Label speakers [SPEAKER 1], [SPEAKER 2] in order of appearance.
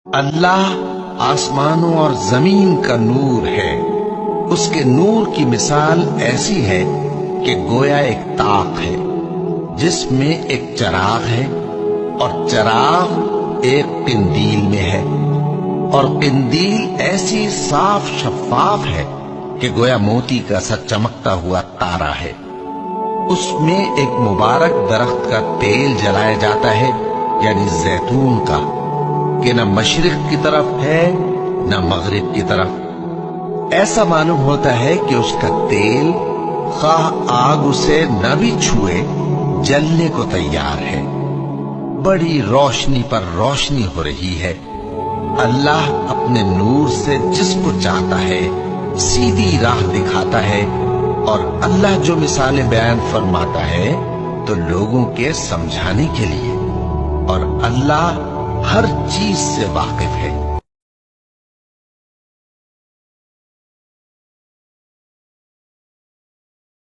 [SPEAKER 1] اللہ آسمانوں اور زمین کا نور ہے۔ اس کے نور کی مثال ایسی ہے کہ گویا ایک طاق ہے جس میں ایک چراغ ہے، اور چراغ ایک قندیل میں ہے، اور قندیل ایسی صاف شفاف ہے کہ گویا موتی کا سا چمکتا ہوا تارا ہے۔ اس میں ایک مبارک درخت کا تیل جلایا جاتا ہے، یعنی زیتون کا، کہ نہ مشرق کی طرف ہے نہ مغرب کی طرف۔ ایسا معلوم ہوتا ہے کہ اس کا تیل خواہ آگ اسے نہ بھی چھوئے جلنے کو تیار ہے۔ بڑی روشنی پر روشنی ہو رہی ہے۔ اللہ اپنے نور سے جس کو چاہتا ہے سیدھی راہ دکھاتا ہے، اور اللہ جو مثالیں بیان فرماتا ہے تو لوگوں کے سمجھانے کے لیے، اور اللہ ہر چیز سے واقف ہے۔